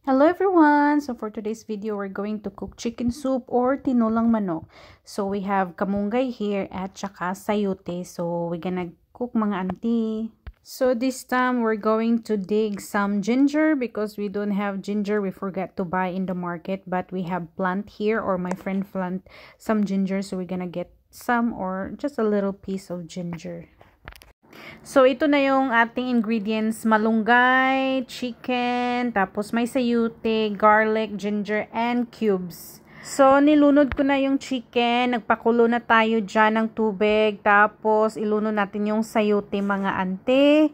Hello everyone! So for today's video, we're going to cook chicken soup or tinolang manok. So we have kamunggay here at saka sayote. So we're gonna cook mga auntie. So this time, we're going to dig some ginger because we don't have ginger. We forgot to buy in the market, but we have plant here, or my friend plant some ginger. So we're gonna get some or just a little piece of ginger. So, ito na yung ating ingredients. Malunggay, chicken, tapos may sayote, garlic, ginger, and cubes. So, nilunod ko na yung chicken. Nagpakulo na tayo dyan ng tubig. Tapos, ilunod natin yung sayote mga ante.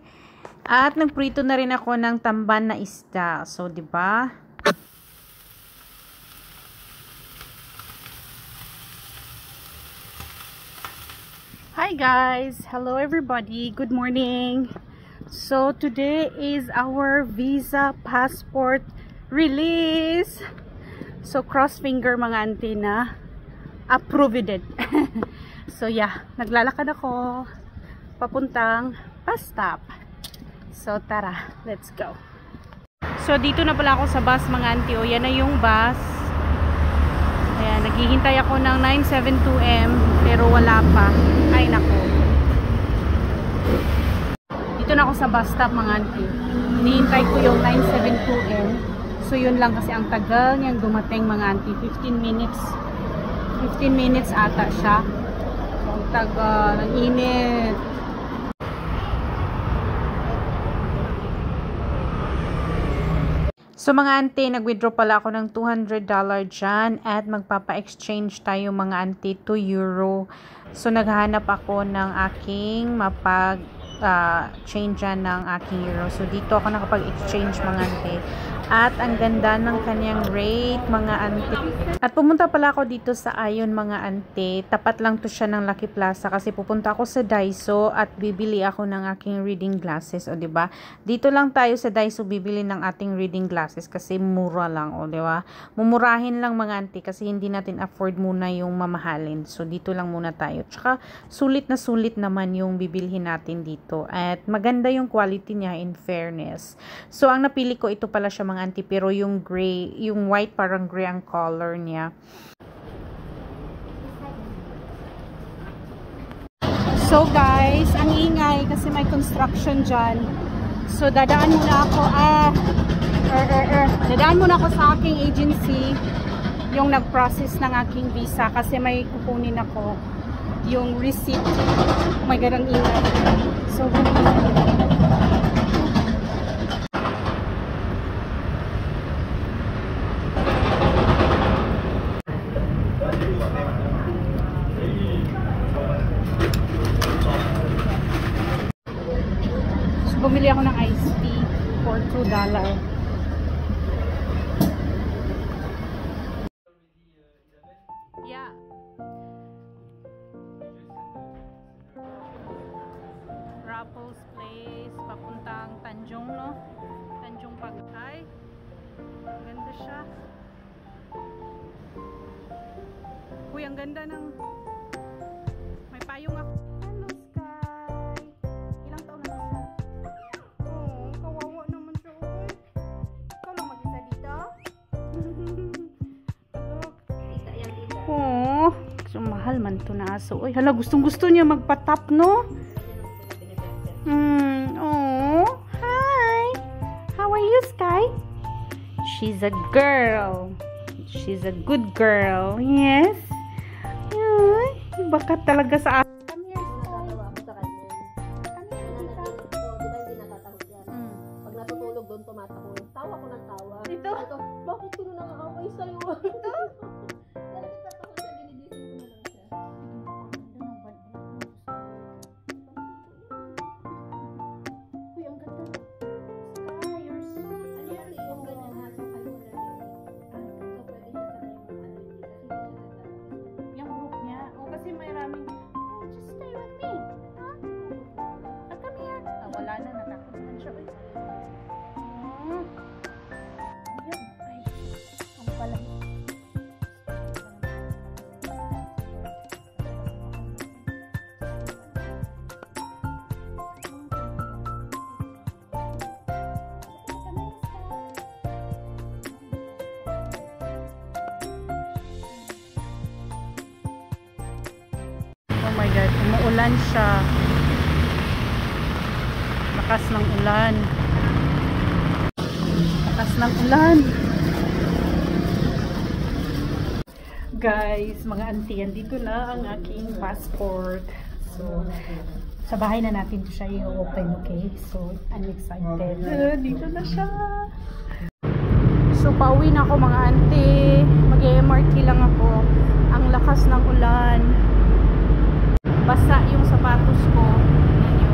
At nagprito na rin ako ng tamban na isda. So, diba? Hi guys, hello everybody, good morning. So today is our visa passport release. So cross finger mga auntie na approved it. So yeah, naglalakad ako papuntang bus stop. So tara, let's go. So dito na pala ako sa bus mga auntie. O yan na yung bus. Ayan, naghihintay ako ng 972M pero wala pa. Ay nako. Dito na ako sa bus stop mga auntie. Hinihintay ko yung 972M. So yun lang kasi ang tagal niyang dumating mga auntie. 15 minutes. 15 minutes ata siya. So ang tagal, ang init. So mga ante, nag-withdraw pala ako ng $200 dyan at magpapa-exchange tayo mga ante to euro. So naghahanap ako ng aking change ng aking euro. So dito ako nakapag-exchange mga ante. At ang ganda ng kanyang rate mga ante. At pumunta pala ako dito sa Ayon mga ante. Tapat lang to siya ng Lucky Plaza kasi pupunta ako sa Daiso at bibili ako ng aking reading glasses. O diba? Dito lang tayo sa Daiso bibili ng ating reading glasses kasi mura lang. O diba? Mumurahin lang mga ante kasi hindi natin afford muna yung mamahalin. So dito lang muna tayo. Tsaka sulit na sulit naman yung bibilhin natin dito. At maganda yung quality niya in fairness. So ang napili ko ito pala siya mga ante pero yung gray, yung white parang gray ang color niya. So guys, ang ingay kasi may construction dyan. So dadaan muna ako dadaan muna ako sa aking agency yung nag-process ng aking visa kasi may kukunin ako yung receipt. Oh my God, ang ingay. So bumili ako ng iced tea for $2. Yeah. Raffles Place, papuntang Tanjung, no? Tanjung Pagay. Ganda siya. Uy, ang ganda ng may payong ako. Mahal man to na aso. Uy, hala, gustong-gusto niya magpa-top, no? Oh, hi. How are you, Sky? She's a girl. She's a good girl. Yes. Ay, baka talaga sa aso. Pag natutulog doon, tumatahol. Tawa ko ng tawa. Ito? Bakit ko nakakaway sa'yo? Ito? Wala na, natakot na siya. Ayan, ay, ang pala. my God, umuulan siya. Lakas ng ulan. Lakas ng ulan. Guys, mga auntie, dito na ang aking passport. So, sa bahay na natin to siya i-open, okay? So, I'm excited. Dito na siya. So, pauwi na ako mga auntie. Mag-MRT lang ako. Ang lakas ng ulan. Basa yung sapatos ko. Yan yun.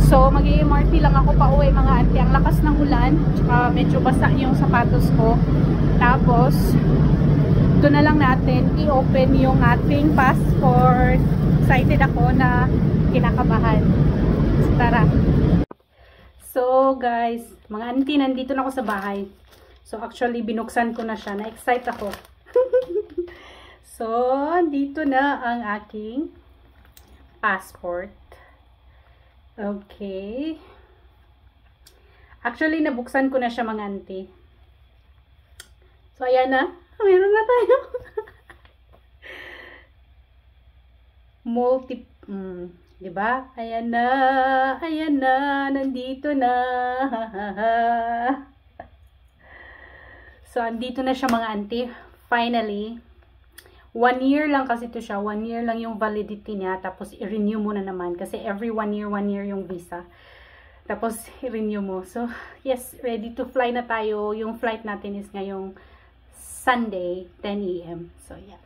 So, mag-MRT lang ako pauwi mga auntie. Ang lakas ng ulan. Tsaka medyo basa yung sapatos ko. Tapos, ito na lang natin i-open yung ating passport. Excited ako na kinakabahan. So, tara. So, guys, mga auntie, nandito na ako sa bahay. So, actually, binuksan ko na siya. Na-excite ako. So, dito na ang aking passport. Okay. Actually, nabuksan ko na siya mga auntie. So, ayan na. Meron na tayo. Diba? Ayan na, nandito na. So, andito na siya mga auntie. Finally, 1 year lang kasi ito siya. 1 year lang yung validity niya. Tapos, i-renew mo na naman. Kasi every 1 year yung visa. Tapos, i-renew mo. So, yes, ready to fly na tayo. Yung flight natin is ngayong Sunday, 10 AM. So, yeah.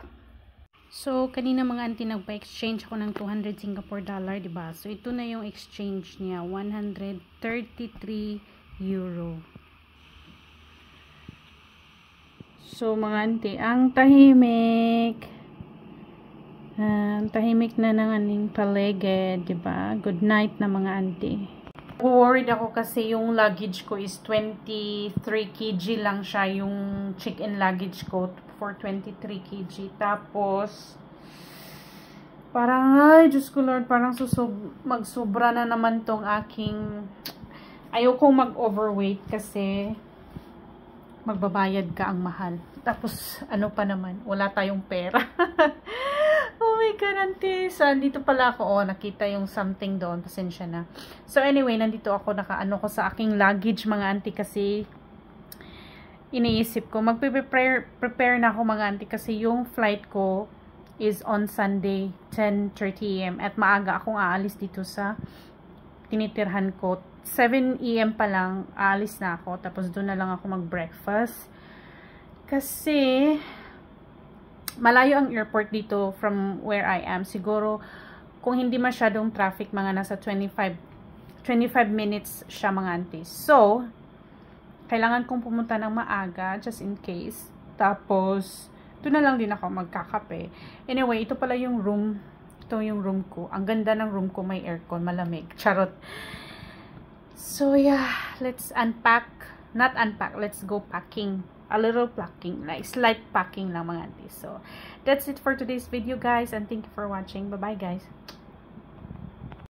So, kanina mga auntie, nagpa-exchange ako ng 200 Singapore dollar, diba? So, ito na yung exchange niya. 133 euro. So, mga auntie, ang tahimik. Tahimik na ng aning paligid, diba? Good night na mga auntie. Worried ako kasi yung luggage ko is 23 kg lang siya, yung check-in luggage ko for 23 kg. Tapos, parang, ay, Diyos ko Lord, parang magsobra na naman tong aking, ayoko mag-overweight kasi magbabayad ka ang mahal. Tapos, ano pa naman, wala tayong pera. Oh my God, auntie. So, andito pala ako. Oh, nakita yung something doon. Pasensya na. So, anyway, nandito ako. Nakaano ko sa aking luggage, mga auntie, kasi iniisip ko. Prepare na ako, mga auntie, kasi yung flight ko is on Sunday, 10:30 AM. At maaga akong aalis dito sa tinitirhan ko. 7 AM pa lang, aalis na ako. Tapos, doon na lang ako mag-breakfast. Kasi malayo ang airport dito from where I am. Siguro, kung hindi masyadong traffic, mga nasa 25 minutes siya mga auntie. So, kailangan kong pumunta ng maaga, just in case. Tapos, ito na lang din ako magkakape. Anyway, ito pala yung room. Ito yung room ko. Ang ganda ng room ko, may aircon, malamig. Charot. So, yeah, let's unpack. Not unpack, let's go packing. A little packing, like slight packing lang mga auntie. So, that's it for today's video, guys, and thank you for watching. Bye-bye, guys.